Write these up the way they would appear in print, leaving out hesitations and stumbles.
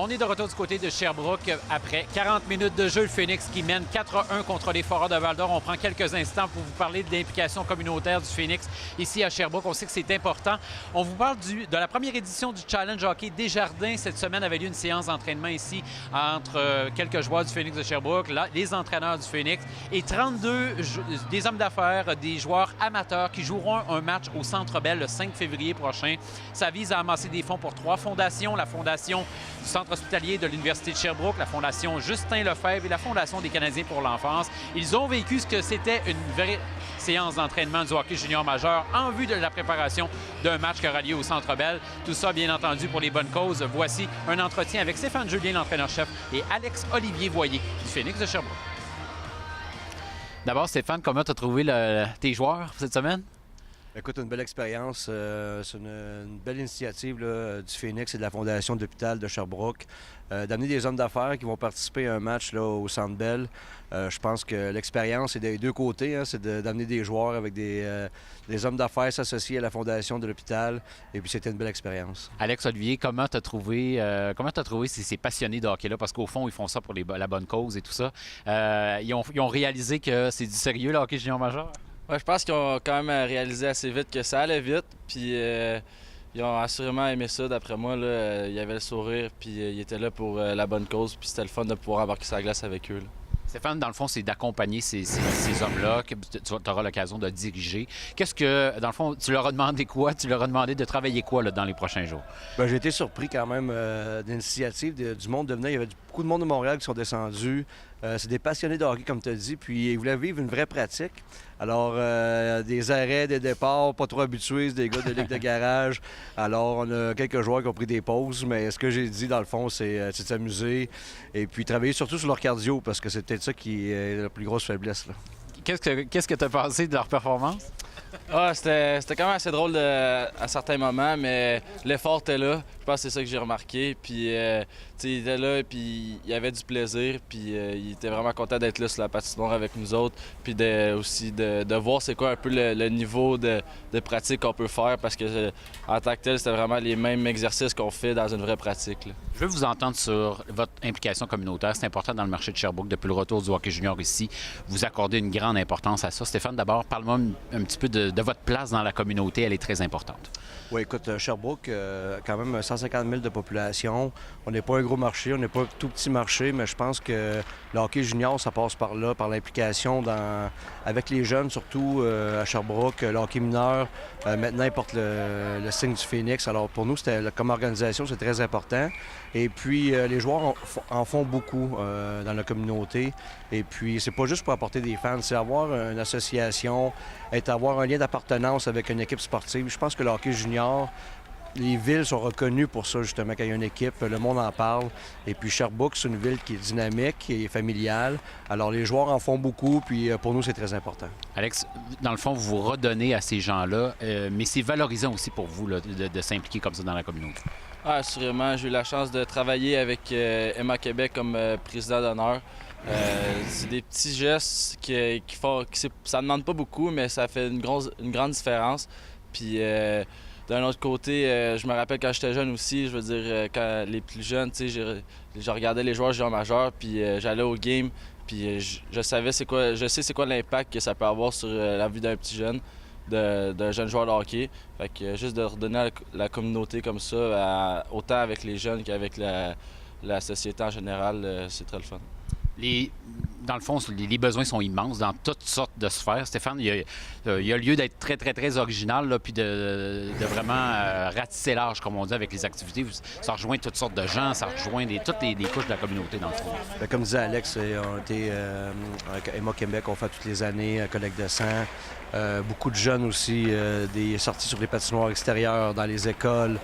On est de retour du côté de Sherbrooke. Après 40 minutes de jeu, le Phoenix qui mène 4-1 contre les Foreurs de Val-d'Or. On prend quelques instants pour vous parler de l'implication communautaire du Phoenix ici à Sherbrooke. On sait que c'est important. On vous parle de la première édition du Challenge Hockey Desjardins. Cette semaine avait lieu une séance d'entraînement ici entre quelques joueurs du Phoenix de Sherbrooke, là, les entraîneurs du Phoenix et 32 des hommes d'affaires, des joueurs amateurs qui joueront un match au Centre Bell le 5 février prochain. Ça vise à amasser des fonds pour 3 fondations. La fondation du Centre hospitalier de l'Université de Sherbrooke, la fondation Justin Lefebvre et la fondation des Canadiens pour l'enfance. Ils ont vécu ce que c'était une vraie séance d'entraînement du hockey junior majeur en vue de la préparation d'un match qui aura lieu au Centre Bell. Tout ça, bien entendu, pour les bonnes causes. Voici un entretien avec Stéphane Julien, l'entraîneur-chef, et Alex-Olivier Voyer du Phoenix de Sherbrooke. D'abord, Stéphane, comment tu as trouvé tes joueurs cette semaine? Écoute, une belle expérience. C'est une belle initiative là, du Phoenix et de la Fondation de l'hôpital de Sherbrooke d'amener des hommes d'affaires qui vont participer à un match là, au Centre Bell. Je pense que l'expérience est des deux côtés. Hein, c'est d'amener des joueurs avec des hommes d'affaires s'associer à la Fondation de l'hôpital. Et puis, c'était une belle expérience. Alex-Olivier, comment tu as trouvé ces passionnés de hockey-là? Parce qu'au fond, ils font ça pour la bonne cause et tout ça. Ils ont réalisé que c'est du sérieux, le hockey junior majeur? Ouais, je pense qu'ils ont quand même réalisé assez vite que ça allait vite. Puis ils ont assurément aimé ça. D'après moi, là, il y avait le sourire. Puis ils étaient là pour la bonne cause. Puis c'était le fun de pouvoir embarquer sur la glace avec eux. Là. Stéphane, dans le fond, c'est d'accompagner ces hommes-là que tu auras l'occasion de diriger. Qu'est-ce que, dans le fond, tu leur as demandé quoi? Tu leur as demandé de travailler quoi là, dans les prochains jours? Bien, j'ai été surpris quand même de l'initiative du monde de venir. Il y avait beaucoup de monde de Montréal qui sont descendus. C'est des passionnés de hockey, comme tu as dit, puis ils voulaient vivre une vraie pratique. Alors, des arrêts, des départs, pas trop habitués, c'est des gars de ligue de garage. Alors, on a quelques joueurs qui ont pris des pauses, mais ce que j'ai dit, dans le fond, c'est de s'amuser et puis travailler surtout sur leur cardio, parce que c'est peut-être ça qui est la plus grosse faiblesse. Là. Qu'est-ce que tu as pensé de leur performance? Ah, c'était quand même assez drôle à certains moments, mais l'effort était là. Je pense que c'est ça que j'ai remarqué. Puis, il était là, puis il avait du plaisir, puis il était vraiment content d'être là sur la patinoire avec nous autres, puis aussi de voir c'est quoi un peu le niveau de pratique qu'on peut faire, parce que en tant que tel, c'était vraiment les mêmes exercices qu'on fait dans une vraie pratique. Là. Je veux vous entendre sur votre implication communautaire. C'est important dans le marché de Sherbrooke. Depuis le retour du hockey junior ici, vous accordez une grande importance à ça. Stéphane, d'abord, parle-moi un petit peu de votre place dans la communauté. Elle est très importante. Oui, écoute, Sherbrooke, quand même 150 000 de population. On n'est pas un gros marché, on n'est pas un tout petit marché, mais je pense que le hockey junior, ça passe par là, par l'implication avec les jeunes, surtout à Sherbrooke. Le hockey mineur, maintenant, il porte le signe du Phoenix. Alors, pour nous, comme organisation, c'est très important. Et puis, les joueurs en font beaucoup dans la communauté. Et puis, c'est pas juste pour apporter des fans, c'est avoir une association, avoir un lien d'appartenance avec une équipe sportive. Je pense que le hockey junior, les villes sont reconnues pour ça, justement, quand il y a une équipe, le monde en parle. Et puis Sherbrooke, c'est une ville qui est dynamique et familiale. Alors, les joueurs en font beaucoup, puis pour nous, c'est très important. Alex, dans le fond, vous vous redonnez à ces gens-là, mais c'est valorisant aussi pour vous là, de s'impliquer comme ça dans la communauté. Ah, assurément. J'ai eu la chance de travailler avec Emma Québec comme président d'honneur. C'est des petits gestes qui font... ça ne demande pas beaucoup, mais ça fait une grande différence. Puis d'un autre côté, je me rappelle quand j'étais jeune aussi, je veux dire, quand les plus jeunes, tu sais, je regardais les joueurs juniors majeurs, puis j'allais au game, puis je sais c'est quoi l'impact que ça peut avoir sur la vie d'un petit jeune, d'un jeune joueur de hockey. Fait que juste de redonner à la communauté comme ça, autant avec les jeunes qu'avec la société en général, c'est très le fun. Dans le fond, les besoins sont immenses dans toutes sortes de sphères. Stéphane, il y a lieu d'être très, très, très original, là, puis de vraiment ratisser large, comme on dit, avec les activités. Ça rejoint toutes sortes de gens, ça rejoint toutes les couches de la communauté, dans le fond. Bien, comme disait Alex, on a été avec Emma Québec, on fait toutes les années collecte de sang. Beaucoup de jeunes aussi, des sorties sur les patinoires extérieures, dans les écoles.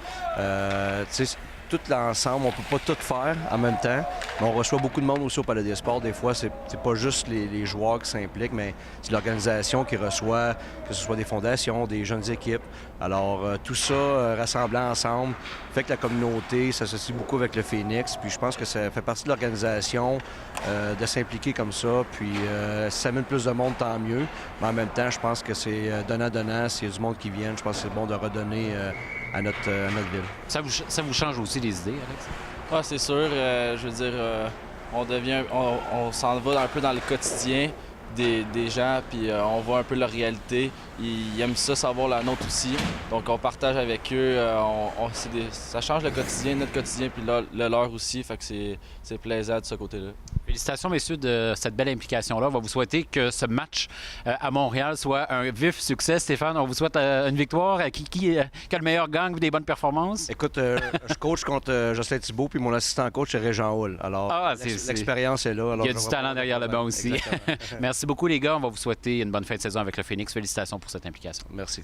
Tout l'ensemble, on peut pas tout faire en même temps, mais on reçoit beaucoup de monde aussi au Palais des Sports. Des fois, c'est pas juste les joueurs qui s'impliquent, mais c'est l'organisation qui reçoit, que ce soit des fondations, des jeunes équipes. Alors, tout ça rassemblé ensemble fait que la communauté s'associe beaucoup avec le Phoenix. Puis je pense que ça fait partie de l'organisation de s'impliquer comme ça. Puis si ça amène plus de monde, tant mieux. Mais en même temps, je pense que c'est donnant-donnant. S'il y a du monde qui vient, je pense que c'est bon de redonner à notre ville. Ça vous change aussi les idées, Alex? Ah, c'est sûr. Je veux dire, on s'en va un peu dans le quotidien des gens, puis on voit un peu leur réalité. Ils aiment ça, savoir la nôtre aussi. Donc, on partage avec eux. Ça change le quotidien, notre quotidien, puis le leur aussi. Fait que c'est plaisant de ce côté-là. Félicitations, messieurs, de cette belle implication-là. On va vous souhaiter que ce match à Montréal soit un vif succès. Stéphane, on vous souhaite une victoire. Qui a le meilleur gang ou des bonnes performances? Écoute, je coach contre Jocelyn Thibault, puis mon assistant coach, c'est Régent Hall. Alors, l'expérience est là. Alors, il y a du talent derrière le banc aussi. Merci beaucoup, les gars. On va vous souhaiter une bonne fin de saison avec le Phoenix. Félicitations pour cette implication. Merci.